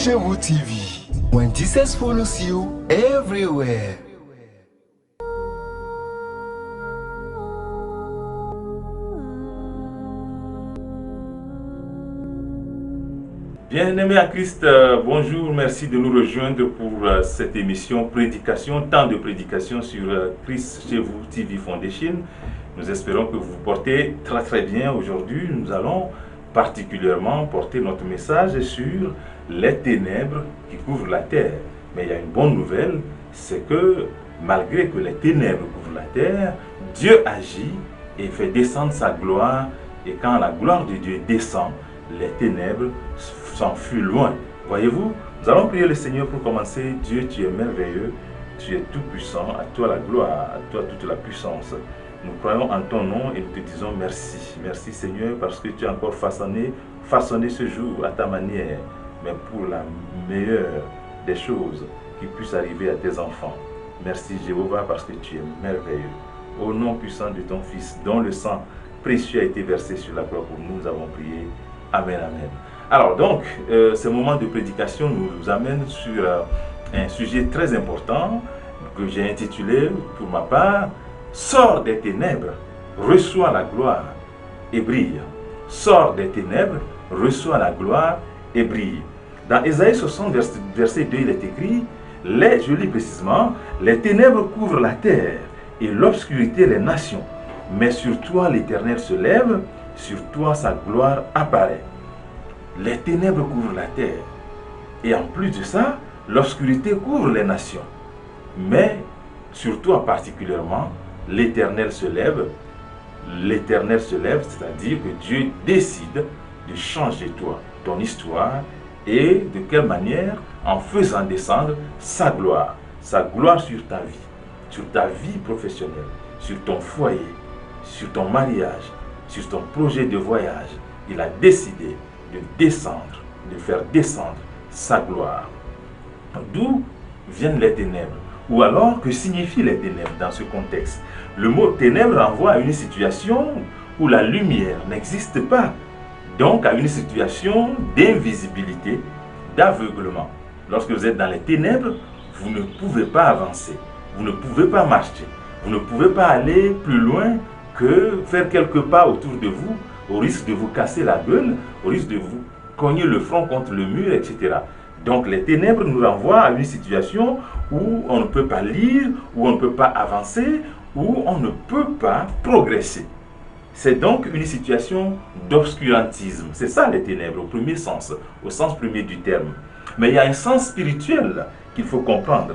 chez vous TV. When Jesus follows you everywhere. Bien-aimés à Christ, bonjour, merci de nous rejoindre pour cette émission Prédication, temps de prédication sur Christ chez vous TV Foundation. Nous espérons que vous vous portez très bien aujourd'hui. Nous allons particulièrement porter notre message sur les ténèbres qui couvrent la terre. Mais il y a une bonne nouvelle, c'est que malgré que les ténèbres couvrent la terre, Dieu agit et fait descendre sa gloire. Et quand la gloire de Dieu descend, les ténèbres s'enfuient loin. Voyez-vous, nous allons prier le Seigneur pour commencer. Dieu, tu es merveilleux, tu es tout puissant, à toi la gloire, à toi toute la puissance. Nous croyons en ton nom et nous te disons merci. Merci Seigneur parce que tu as encore façonné ce jour à ta manière, mais pour la meilleure des choses qui puissent arriver à tes enfants. Merci Jéhovah parce que tu es merveilleux. Au nom puissant de ton Fils, dont le sang précieux a été versé sur la croix pour nous, nous avons prié. Amen, amen. Alors donc, ce moment de prédication nous amène sur un sujet très important que j'ai intitulé, pour ma part, « Sors des ténèbres, reçois la gloire et brille. » Sors des ténèbres, reçois la gloire et brille. Dans Ésaïe 60, verset 2, il est écrit, je lis précisément, « Les ténèbres couvrent la terre et l'obscurité les nations. Mais sur toi l'Éternel se lève, sur toi sa gloire apparaît. » Les ténèbres couvrent la terre. Et en plus de ça, l'obscurité couvre les nations. Mais sur toi particulièrement, l'Éternel se lève. L'Éternel se lève, c'est-à-dire que Dieu décide de changer toi, ton histoire. Et de quelle manière? En faisant descendre sa gloire sur ta vie professionnelle, sur ton foyer, sur ton mariage, sur ton projet de voyage. Il a décidé de faire descendre sa gloire. D'où viennent les ténèbres? Ou alors, que signifient les ténèbres dans ce contexte? Le mot ténèbres renvoie à une situation où la lumière n'existe pas. Donc, à une situation d'invisibilité, d'aveuglement. Lorsque vous êtes dans les ténèbres, vous ne pouvez pas avancer. Vous ne pouvez pas marcher. Vous ne pouvez pas aller plus loin que faire quelques pas autour de vous, au risque de vous casser la gueule, au risque de vous cogner le front contre le mur, etc. Donc les ténèbres nous renvoient à une situation où on ne peut pas lire, où on ne peut pas avancer, où on ne peut pas progresser. C'est donc une situation d'obscurantisme. C'est ça les ténèbres au premier sens, au sens premier du terme. Mais il y a un sens spirituel qu'il faut comprendre.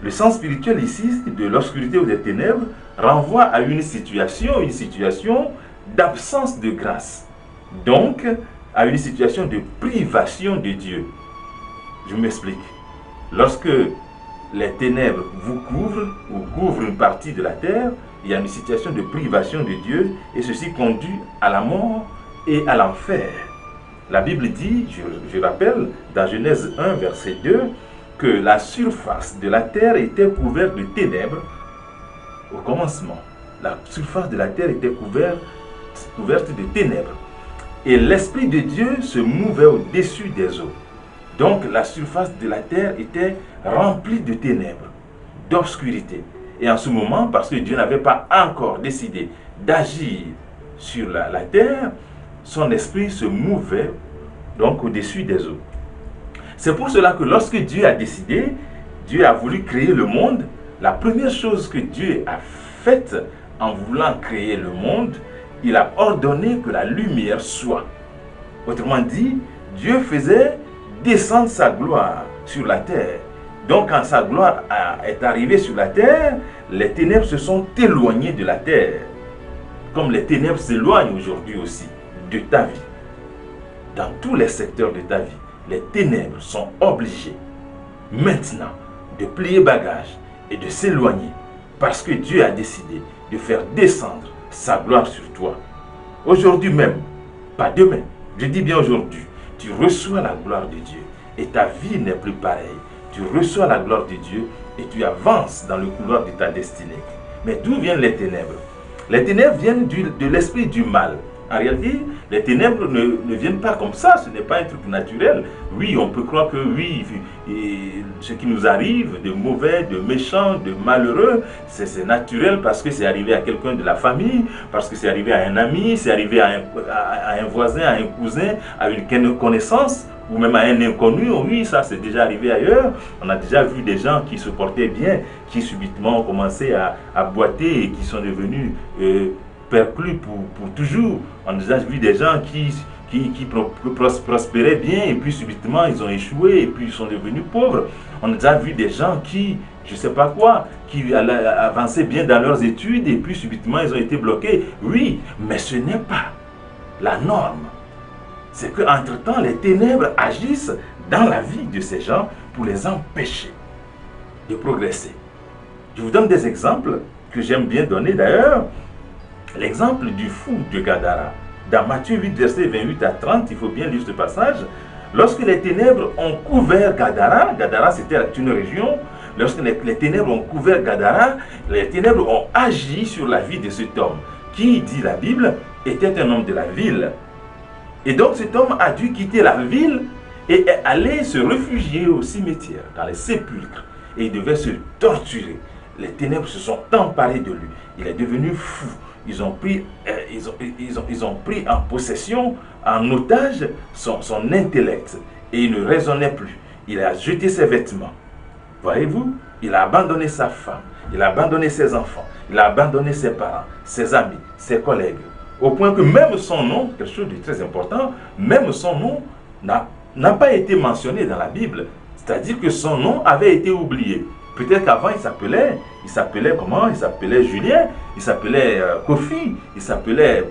Le sens spirituel ici, de l'obscurité ou des ténèbres, renvoie à une situation d'absence de grâce. Donc, à une situation de privation de Dieu. Je m'explique. Lorsque les ténèbres vous couvrent ou couvrent une partie de la terre, il y a une situation de privation de Dieu et ceci conduit à la mort et à l'enfer. La Bible dit, je rappelle, dans Genèse 1, verset 2, que la surface de la terre était couverte de ténèbres au commencement. La surface de la terre était couverte de ténèbres. Et l'Esprit de Dieu se mouvait au-dessus des eaux. Donc la surface de la terre était remplie de ténèbres, d'obscurité. Et en ce moment, parce que Dieu n'avait pas encore décidé d'agir sur la terre, son esprit se mouvait donc au-dessus des eaux. C'est pour cela que lorsque Dieu a décidé, Dieu a voulu créer le monde, la première chose que Dieu a faite en voulant créer le monde, il a ordonné que la lumière soit. Autrement dit, Dieu faisait descendre sa gloire sur la terre. Donc quand sa gloire est arrivée sur la terre, les ténèbres se sont éloignées de la terre. Comme les ténèbres s'éloignent aujourd'hui aussi de ta vie. Dans tous les secteurs de ta vie, les ténèbres sont obligées maintenant de plier bagage et de s'éloigner parce que Dieu a décidé de faire descendre sa gloire sur toi. Aujourd'hui même, pas demain, je dis bien aujourd'hui, tu reçois la gloire de Dieu et ta vie n'est plus pareille. Tu reçois la gloire de Dieu et tu avances dans le couloir de ta destinée. Mais d'où viennent les ténèbres? Les ténèbres viennent de l'esprit du mal. En réalité, les ténèbres ne viennent pas comme ça, ce n'est pas un truc naturel. Oui, on peut croire que oui, et ce qui nous arrive, de mauvais, de méchants, de malheureux, c'est naturel parce que c'est arrivé à quelqu'un de la famille, parce que c'est arrivé à un ami, c'est arrivé à un voisin, à un cousin, à une connaissance, ou même à un inconnu. Oui, ça c'est déjà arrivé ailleurs. On a déjà vu des gens qui se portaient bien, qui subitement ont commencé à boiter et qui sont devenus perclus pour toujours. On a déjà vu des gens qui prospéraient bien et puis subitement ils ont échoué et puis ils sont devenus pauvres. On a déjà vu des gens qui, je ne sais pas quoi, qui avançaient bien dans leurs études et puis subitement ils ont été bloqués. Oui, mais ce n'est pas la norme. C'est qu'entre-temps, les ténèbres agissent dans la vie de ces gens pour les empêcher de progresser. Je vous donne des exemples que j'aime bien donner d'ailleurs. L'exemple du fou de Gadara. Dans Matthieu 8, versets 28 à 30, il faut bien lire ce passage. Lorsque les ténèbres ont couvert Gadara, Gadara c'était une région, lorsque les ténèbres ont couvert Gadara, les ténèbres ont agi sur la vie de cet homme, qui, dit la Bible, était un homme de la ville. Et donc cet homme a dû quitter la ville et est allé se réfugier au cimetière, dans les sépulcres. Et il devait se torturer. Les ténèbres se sont emparées de lui. Il est devenu fou. Ils ont pris en possession, en otage, son intellect. Et il ne raisonnait plus. Il a jeté ses vêtements. Voyez-vous, il a abandonné sa femme. Il a abandonné ses enfants. Il a abandonné ses parents, ses amis, ses collègues. Au point que même son nom, quelque chose de très important, même son nom n'a pas été mentionné dans la Bible. C'est-à-dire que son nom avait été oublié. Peut-être qu'avant il s'appelait comment? Il s'appelait Julien, il s'appelait Kofi, il s'appelait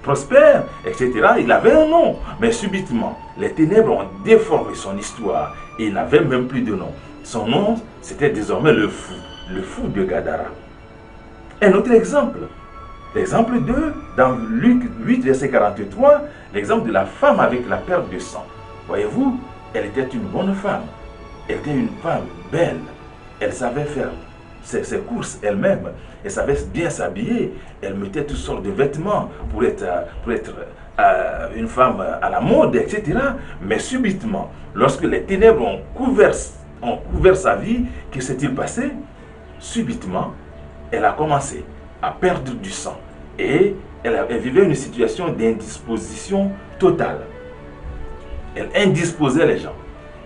Prosper, etc. Il avait un nom. Mais subitement, les ténèbres ont déformé son histoire et il n'avait même plus de nom. Son nom, c'était désormais le fou de Gadara. Un autre exemple. L'exemple 2, dans Luc 8, verset 43, l'exemple de la femme avec la perte de sang. Voyez-vous, elle était une bonne femme. Elle était une femme belle. Elle savait faire ses courses elle-même. Elle savait bien s'habiller. Elle mettait toutes sortes de vêtements pour être une femme à la mode, etc. Mais subitement, lorsque les ténèbres ont couvert sa vie, que s'est-il passé? Subitement, elle a commencé à perdre du sang. Et elle vivait une situation d'indisposition totale. Elle indisposait les gens.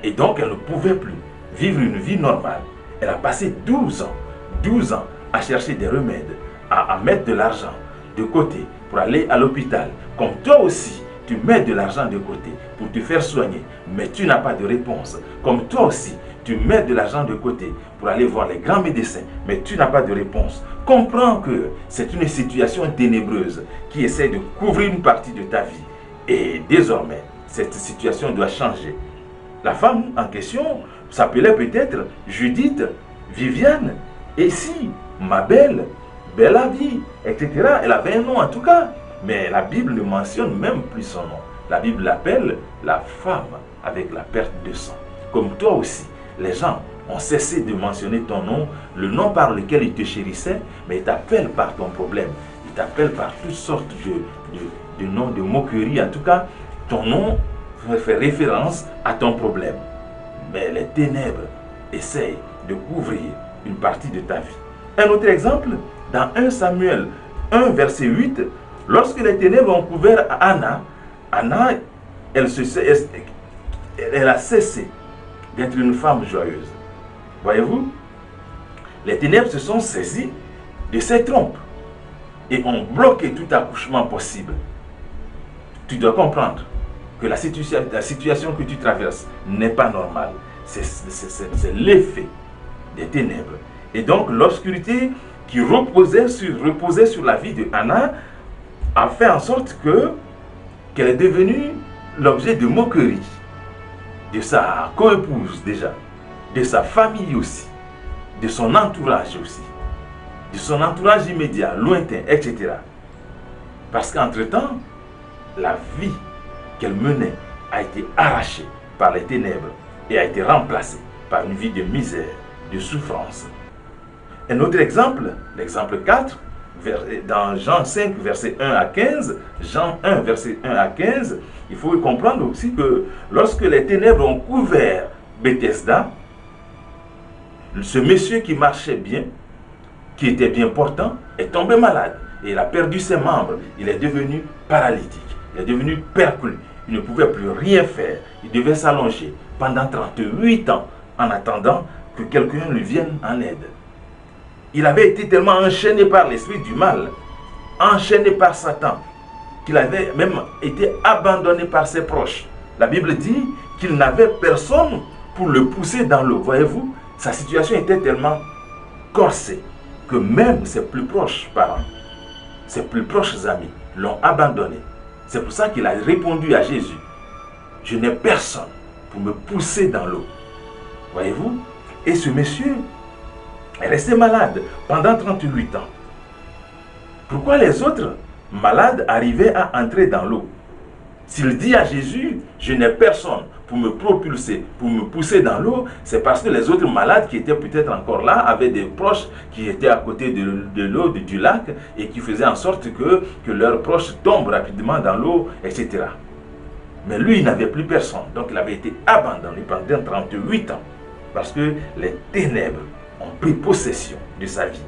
Et donc, elle ne pouvait plus vivre une vie normale. Elle a passé 12 ans à chercher des remèdes, à mettre de l'argent de côté pour aller à l'hôpital. Comme toi aussi, tu mets de l'argent de côté pour te faire soigner, mais tu n'as pas de réponse. Comme toi aussi, tu mets de l'argent de côté pour aller voir les grands médecins, mais tu n'as pas de réponse. Comprends que c'est une situation ténébreuse qui essaie de couvrir une partie de ta vie. Et désormais, cette situation doit changer. La femme en question s'appelait peut-être Judith, Viviane, et si, ma belle, belle à vie, etc. Elle avait un nom en tout cas, mais la Bible ne mentionne même plus son nom. La Bible l'appelle la femme avec la perte de sang. Comme toi aussi, les gens ont cessé de mentionner ton nom, le nom par lequel ils te chérissaient, mais ils t'appellent par ton problème. Ils t'appellent par toutes sortes de noms, de moqueries. En tout cas, ton nom fait référence à ton problème. Mais les ténèbres essayent de couvrir une partie de ta vie. Un autre exemple, dans 1 Samuel 1, verset 8, lorsque les ténèbres ont couvert Anna, elle a cessé d'être une femme joyeuse. Voyez-vous, les ténèbres se sont saisies de ses trompes et ont bloqué tout accouchement possible. Tu dois comprendre que la situation que tu traverses n'est pas normale. C'est l'effet des ténèbres. Et donc l'obscurité qui reposait sur la vie de Anna a fait en sorte qu'elle est devenue l'objet de moquerie de sa coépouse déjà, de sa famille aussi, de son entourage aussi, de son entourage immédiat, lointain, etc. Parce qu'entre-temps, la vie qu'elle menait a été arrachée par les ténèbres et a été remplacée par une vie de misère, de souffrance. Un autre exemple, l'exemple 4, dans Jean 5, verset 1 à 15, Jean 1, verset 1 à 15, il faut comprendre aussi que lorsque les ténèbres ont couvert Bethesda, ce monsieur qui marchait bien, qui était bien portant, est tombé malade. Et il a perdu ses membres. Il est devenu paralytique. Il est devenu perclus. Il ne pouvait plus rien faire. Il devait s'allonger pendant 38 ans en attendant que quelqu'un lui vienne en aide. Il avait été tellement enchaîné par l'esprit du mal, enchaîné par Satan, qu'il avait même été abandonné par ses proches. La Bible dit qu'il n'avait personne pour le pousser dans l'eau. Voyez-vous, sa situation était tellement corsée que même ses plus proches parents, ses plus proches amis l'ont abandonné. C'est pour ça qu'il a répondu à Jésus: je n'ai personne pour me pousser dans l'eau. Voyez-vous? Et ce monsieur est resté malade pendant 38 ans. Pourquoi les autres malades arrivaient à entrer dans l'eau? S'il dit à Jésus, je n'ai personne pour me propulser, pour me pousser dans l'eau, c'est parce que les autres malades qui étaient peut-être encore là avaient des proches qui étaient à côté de l'eau, du lac, et qui faisaient en sorte que leurs proches tombent rapidement dans l'eau, etc. Mais lui, il n'avait plus personne, donc il avait été abandonné pendant 38 ans, parce que les ténèbres ont pris possession de sa vie.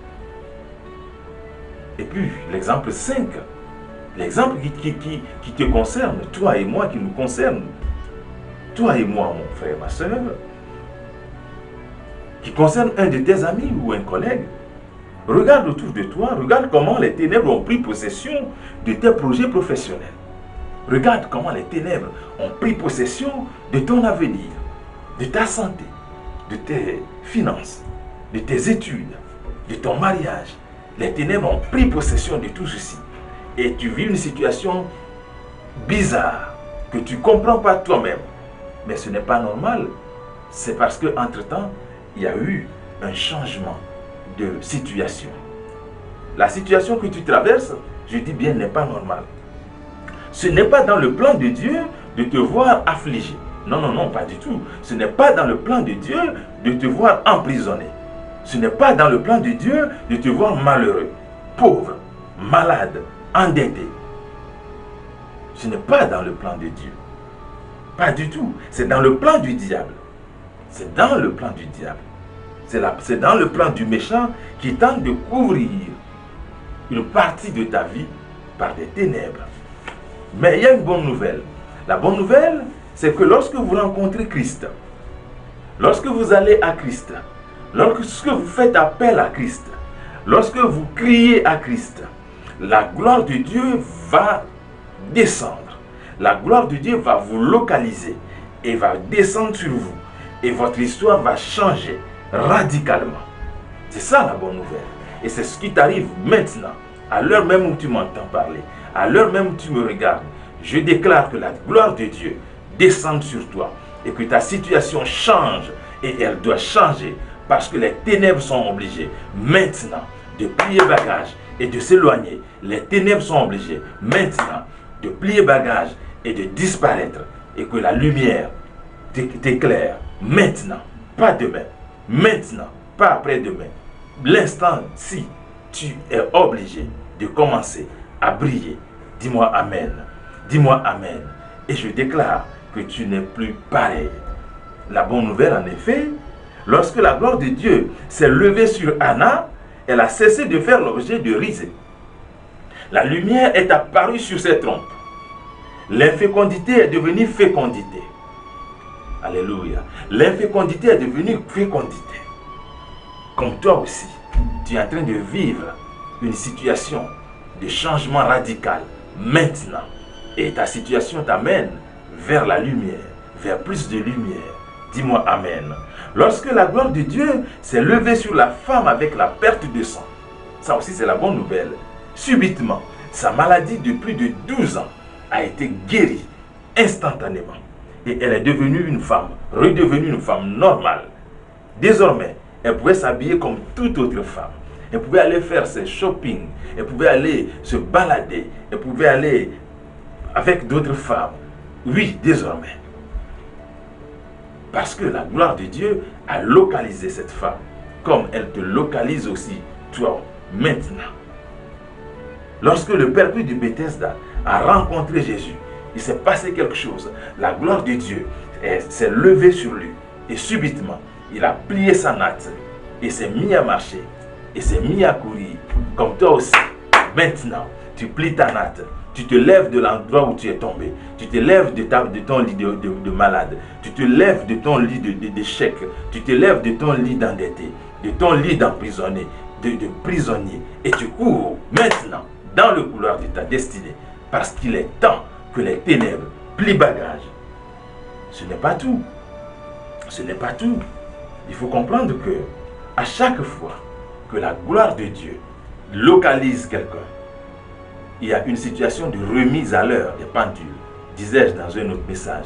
Et puis, l'exemple 5, l'exemple qui te concerne, toi et moi, qui nous concerne, toi et moi, mon frère, ma soeur, qui concerne un de tes amis ou un collègue, regarde autour de toi, regarde comment les ténèbres ont pris possession de tes projets professionnels. Regarde comment les ténèbres ont pris possession de ton avenir, de ta santé, de tes finances, de tes études, de ton mariage. Les ténèbres ont pris possession de tout ceci. Et tu vis une situation bizarre que tu ne comprends pas toi-même. Mais ce n'est pas normal. C'est parce qu'entre-temps, il y a eu un changement de situation. La situation que tu traverses, je dis bien, n'est pas normale. Ce n'est pas dans le plan de Dieu de te voir affligé. Non, non, non, pas du tout. Ce n'est pas dans le plan de Dieu de te voir emprisonné. Ce n'est pas dans le plan de Dieu de te voir malheureux, pauvre, malade, endetté. Ce n'est pas dans le plan de Dieu. Pas du tout. C'est dans le plan du diable. C'est dans le plan du diable. C'est dans le plan du méchant qui tente de couvrir une partie de ta vie par des ténèbres. Mais il y a une bonne nouvelle. La bonne nouvelle, c'est que lorsque vous rencontrez Christ, lorsque vous allez à Christ, lorsque vous faites appel à Christ, lorsque vous criez à Christ, la gloire de Dieu va descendre. La gloire de Dieu va vous localiser et va descendre sur vous. Et votre histoire va changer radicalement. C'est ça la bonne nouvelle. Et c'est ce qui t'arrive maintenant, à l'heure même où tu m'entends parler, à l'heure même où tu me regardes. Je déclare que la gloire de Dieu descende sur toi et que ta situation change. Et elle doit changer parce que les ténèbres sont obligées maintenant de plier bagage et de s'éloigner. Les ténèbres sont obligées maintenant de plier bagage et de disparaître. Et que la lumière t'éclaire maintenant, pas demain, maintenant, pas après-demain. L'instant, si tu es obligé de commencer à briller, dis-moi Amen. Dis-moi Amen. Et je déclare que tu n'es plus pareil. La bonne nouvelle, en effet, lorsque la gloire de Dieu s'est levée sur Anna, elle a cessé de faire l'objet de risées. La lumière est apparue sur ses trompes. L'infécondité est devenue fécondité. Alléluia. L'infécondité est devenue fécondité. Comme toi aussi, tu es en train de vivre une situation de changement radical maintenant. Et ta situation t'amène vers la lumière, vers plus de lumière. Dis-moi Amen. Lorsque la gloire de Dieu s'est levée sur la femme avec la perte de sang, ça aussi c'est la bonne nouvelle. Subitement, sa maladie de plus de 12 ans a été guérie instantanément. Et elle est devenue une femme, redevenue une femme normale. Désormais, elle pouvait s'habiller comme toute autre femme. Elle pouvait aller faire ses shopping. Elle pouvait aller se balader. Elle pouvait aller avec d'autres femmes. Oui, désormais. Parce que la gloire de Dieu a localisé cette femme. Comme elle te localise aussi, toi, maintenant. Lorsque le perpus de Bethesda a rencontré Jésus, il s'est passé quelque chose. La gloire de Dieu s'est levée sur lui. Et subitement, il a plié sa natte et s'est mis à marcher et s'est mis à courir. Comme toi aussi, maintenant, tu plies ta natte. Tu te lèves de l'endroit où tu es tombé. Tu te lèves de ton lit de malade. Tu te lèves de ton lit d'échec. Tu te lèves de ton lit d'endetté. De ton lit d'emprisonné. De prisonnier. Et tu cours maintenant dans le couloir de ta destinée. Parce qu'il est temps que les ténèbres plient bagage. Ce n'est pas tout. Ce n'est pas tout. Il faut comprendre que à chaque fois que la gloire de Dieu localise quelqu'un, il y a une situation de remise à l'heure des pendules, disais-je dans un autre message.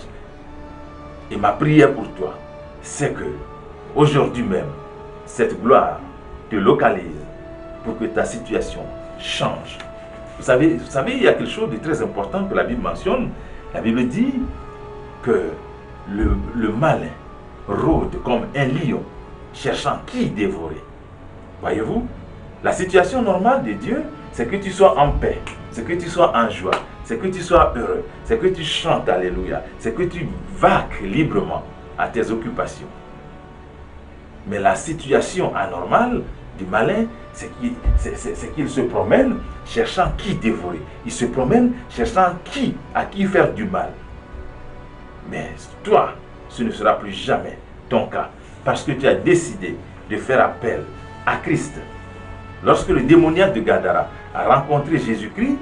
Et ma prière pour toi, c'est que aujourd'hui même, cette gloire te localise pour que ta situation change. Vous savez, il y a quelque chose de très important que la Bible mentionne. La Bible dit que le malin rôde comme un lion, cherchant qui dévorer. Voyez-vous, la situation normale de Dieu, c'est que tu sois en paix, c'est que tu sois en joie, c'est que tu sois heureux, c'est que tu chantes Alléluia, c'est que tu vaques librement à tes occupations. Mais la situation anormale du malin, c'est qu'il se promène cherchant qui dévorer. Il se promène cherchant à qui faire du mal. Mais toi, ce ne sera plus jamais ton cas, parce que tu as décidé de faire appel à Christ. Lorsque le démoniaque de Gadara a rencontré Jésus-Christ,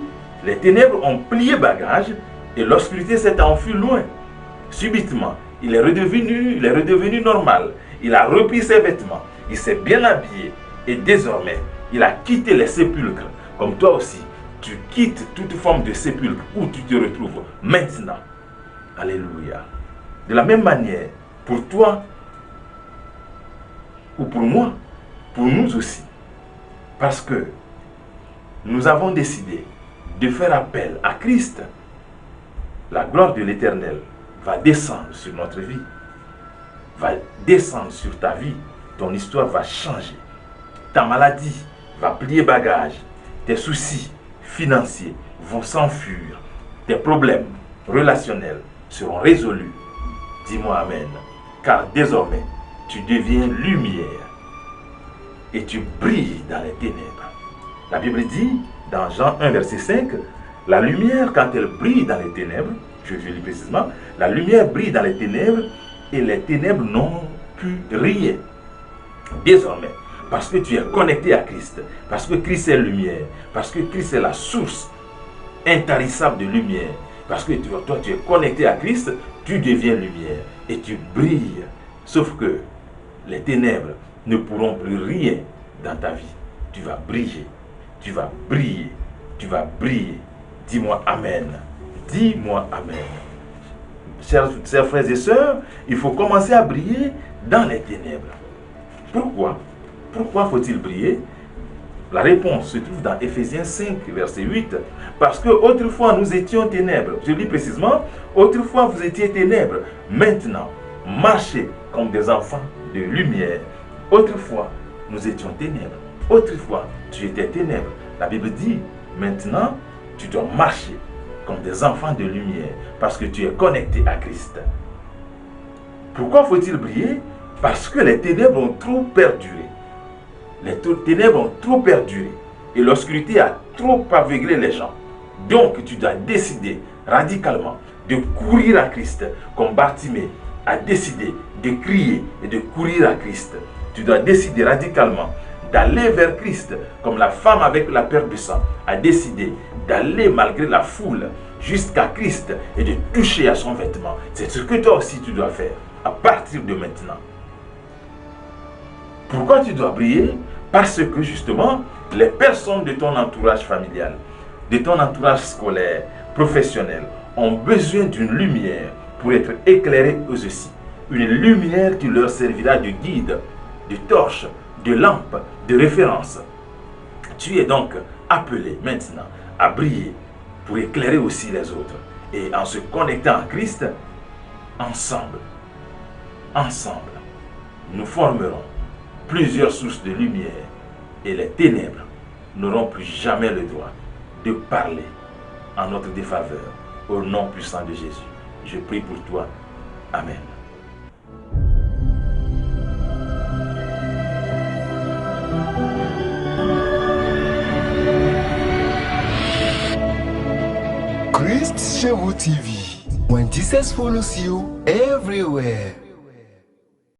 les ténèbres ont plié bagage et l'obscurité s'est enfuie loin. Subitement, il est redevenu normal. Il a repris ses vêtements, il s'est bien habillé et désormais, il a quitté les sépulcres. Comme toi aussi, tu quittes toute forme de sépulcre où tu te retrouves maintenant. Alléluia. De la même manière, pour toi ou pour moi, pour nous aussi, parce que nous avons décidé de faire appel à Christ, la gloire de l'Éternel va descendre sur notre vie, va descendre sur ta vie, ton histoire va changer, ta maladie va plier bagage, tes soucis financiers vont s'enfuir, tes problèmes relationnels seront résolus. Dis-moi Amen, car désormais tu deviens lumière et tu brilles dans les ténèbres. La Bible dit dans Jean 1 verset 5, la lumière quand elle brille dans les ténèbres, je lis précisément, la lumière brille dans les ténèbres et les ténèbres n'ont pu rien. Désormais, parce que tu es connecté à Christ, parce que Christ est lumière, parce que Christ est la source intarissable de lumière, parce que toi tu es connecté à Christ, tu deviens lumière et tu brilles. Sauf que les ténèbres ne pourront plus rien dans ta vie. Tu vas briller, tu vas briller, tu vas briller. Dis-moi Amen. Dis-moi Amen. Chers frères et sœurs, il faut commencer à briller dans les ténèbres. Pourquoi? Pourquoi faut-il briller? La réponse se trouve dans Éphésiens 5, verset 8. Parce que autrefois nous étions ténèbres. Je lis précisément, autrefois vous étiez ténèbres. Maintenant, marchez comme des enfants de lumière. Autrefois, nous étions ténèbres. Autrefois, tu étais ténèbres. La Bible dit, maintenant, tu dois marcher comme des enfants de lumière parce que tu es connecté à Christ. Pourquoi faut-il briller? Parce que les ténèbres ont trop perduré. Les ténèbres ont trop perduré et l'obscurité a trop aveuglé les gens. Donc, tu dois décider radicalement de courir à Christ, comme Bartimée a décidé de crier et de courir à Christ. Tu dois décider radicalement d'aller vers Christ, comme la femme avec la perte de sang a décidé d'aller malgré la foule jusqu'à Christ et de toucher à son vêtement. C'est ce que toi aussi tu dois faire à partir de maintenant. Pourquoi tu dois briller? Parce que justement, les personnes de ton entourage familial, de ton entourage scolaire, professionnel, ont besoin d'une lumière pour être éclairées eux aussi. Une lumière qui leur servira de guide, de torche, de lampe, de référence. Tu es donc appelé maintenant à briller pour éclairer aussi les autres. Et en se connectant à Christ, ensemble, nous formerons plusieurs sources de lumière et les ténèbres n'auront plus jamais le droit de parler en notre défaveur. Au nom puissant de Jésus, je prie pour toi. Amen. Christ chez vous TV. When Jesus follows you everywhere.